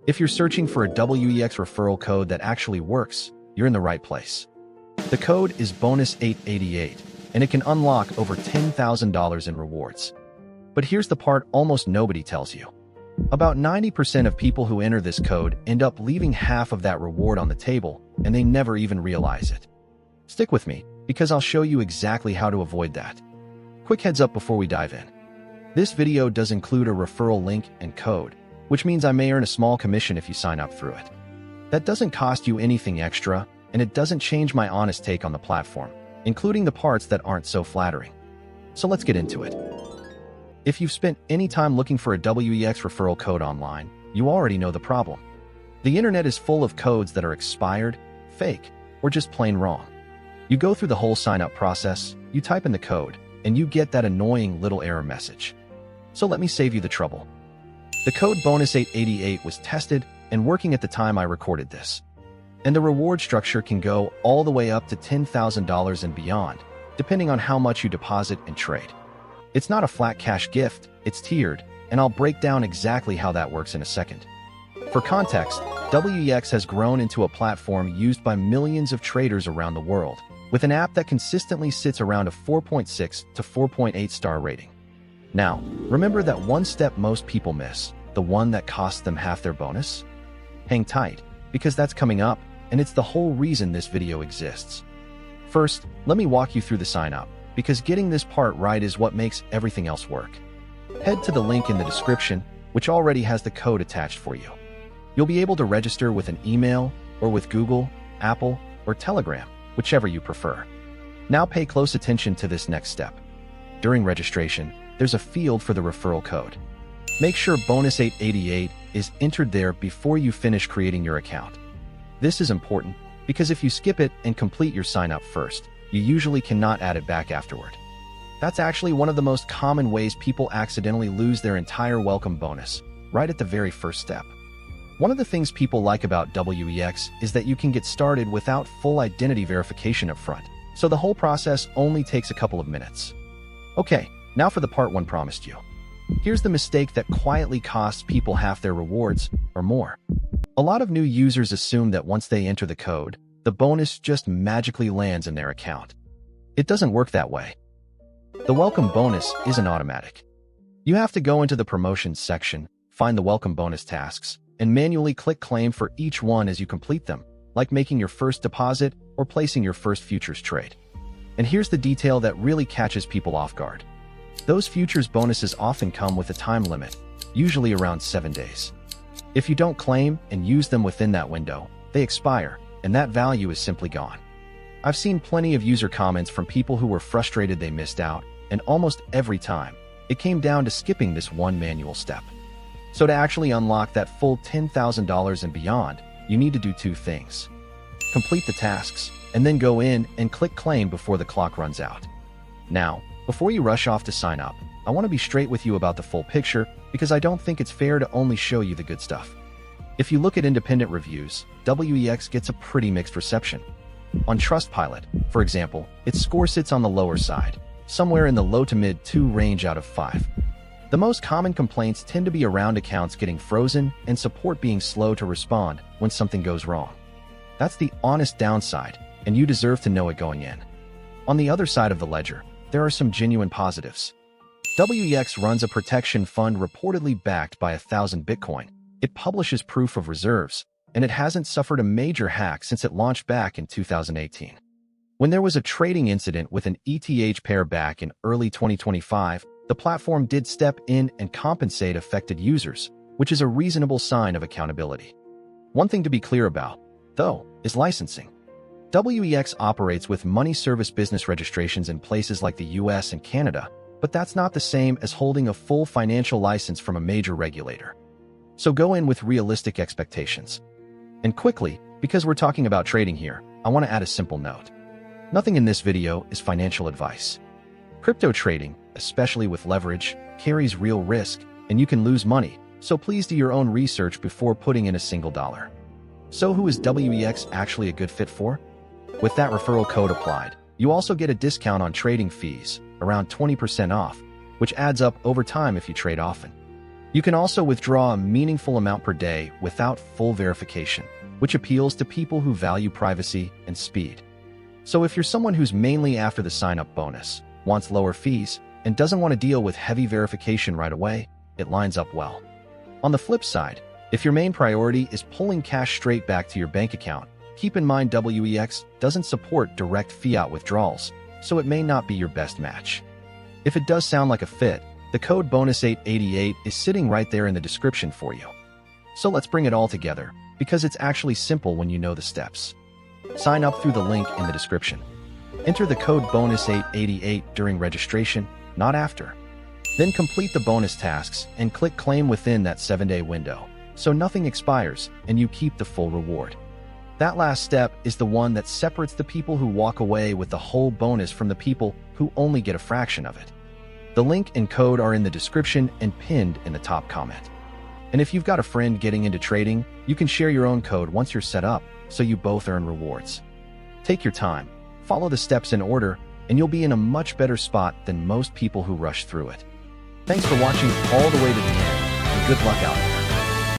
If you're searching for a WEEX referral code that actually works, you're in the right place. The code is bonus888, and it can unlock over $10,000 in rewards. But here's the part almost nobody tells you. About 90% of people who enter this code end up leaving half of that reward on the table, and they never even realize it. Stick with me, because I'll show you exactly how to avoid that. Quick heads up before we dive in. This video does include a referral link and code, which means I may earn a small commission if you sign up through it. That doesn't cost you anything extra, and it doesn't change my honest take on the platform, including the parts that aren't so flattering. So let's get into it. If you've spent any time looking for a WEEX referral code online, you already know the problem. The internet is full of codes that are expired, fake, or just plain wrong. You go through the whole sign-up process, you type in the code, and you get that annoying little error message. So let me save you the trouble. The code bonus888 was tested and working at the time I recorded this. And the reward structure can go all the way up to $10,000 and beyond, depending on how much you deposit and trade. It's not a flat cash gift, it's tiered, and I'll break down exactly how that works in a second. For context, WEEX has grown into a platform used by millions of traders around the world, with an app that consistently sits around a 4.6 to 4.8 star rating. Now, remember that one step most people miss, the one that costs them half their bonus? Hang tight, because that's coming up, and it's the whole reason this video exists. First, let me walk you through the sign-up, because getting this part right is what makes everything else work. Head to the link in the description, which already has the code attached for you. You'll be able to register with an email, or with Google, Apple, or Telegram, whichever you prefer. Now pay close attention to this next step. During registration, there's a field for the referral code. Make sure bonus888 is entered there before you finish creating your account. This is important because if you skip it and complete your sign-up first, you usually cannot add it back afterward. That's actually one of the most common ways people accidentally lose their entire welcome bonus, right at the very first step. One of the things people like about WEEX is that you can get started without full identity verification up front, so the whole process only takes a couple of minutes. Okay, now for the part one promised you. Here's the mistake that quietly costs people half their rewards, or more. A lot of new users assume that once they enter the code, the bonus just magically lands in their account. It doesn't work that way. The welcome bonus isn't automatic. You have to go into the promotions section, find the welcome bonus tasks, and manually click claim for each one as you complete them, like making your first deposit or placing your first futures trade. And here's the detail that really catches people off guard. Those futures bonuses often come with a time limit, usually around 7 days. If you don't claim and use them within that window, they expire, and that value is simply gone. I've seen plenty of user comments from people who were frustrated they missed out, and almost every time, it came down to skipping this one manual step. So to actually unlock that full $10,000 and beyond, you need to do two things. Complete the tasks, and then go in and click claim before the clock runs out. Now, before you rush off to sign up, I want to be straight with you about the full picture because I don't think it's fair to only show you the good stuff. If you look at independent reviews, WEEX gets a pretty mixed reception. On Trustpilot, for example, its score sits on the lower side, somewhere in the low to mid 2 range out of 5. The most common complaints tend to be around accounts getting frozen and support being slow to respond when something goes wrong. That's the honest downside, and you deserve to know it going in. On the other side of the ledger, there are some genuine positives. WEEX runs a protection fund reportedly backed by 1,000 Bitcoin. It publishes proof of reserves, and it hasn't suffered a major hack since it launched back in 2018. When there was a trading incident with an ETH pair back in early 2025, the platform did step in and compensate affected users, which is a reasonable sign of accountability. One thing to be clear about, though, is licensing. WEEX operates with money service business registrations in places like the US and Canada, but that's not the same as holding a full financial license from a major regulator. So go in with realistic expectations. And quickly, because we're talking about trading here, I want to add a simple note. Nothing in this video is financial advice. Crypto trading, especially with leverage, carries real risk, and you can lose money, so please do your own research before putting in a single dollar. So who is WEEX actually a good fit for? With that referral code applied, you also get a discount on trading fees, around 20% off, which adds up over time if you trade often. You can also withdraw a meaningful amount per day without full verification, which appeals to people who value privacy and speed. So if you're someone who's mainly after the sign-up bonus, wants lower fees, and doesn't want to deal with heavy verification right away, it lines up well. On the flip side, if your main priority is pulling cash straight back to your bank account, keep in mind WEEX doesn't support direct fiat withdrawals, so it may not be your best match. If it does sound like a fit, the code bonus888 is sitting right there in the description for you. So let's bring it all together, because it's actually simple when you know the steps. Sign up through the link in the description. Enter the code bonus888 during registration, not after. Then complete the bonus tasks and click claim within that 7-day window, so nothing expires and you keep the full reward. That last step is the one that separates the people who walk away with the whole bonus from the people who only get a fraction of it. The link and code are in the description and pinned in the top comment. And if you've got a friend getting into trading, you can share your own code once you're set up, so you both earn rewards. Take your time, follow the steps in order, and you'll be in a much better spot than most people who rush through it. Thanks for watching all the way to the end, and good luck out there.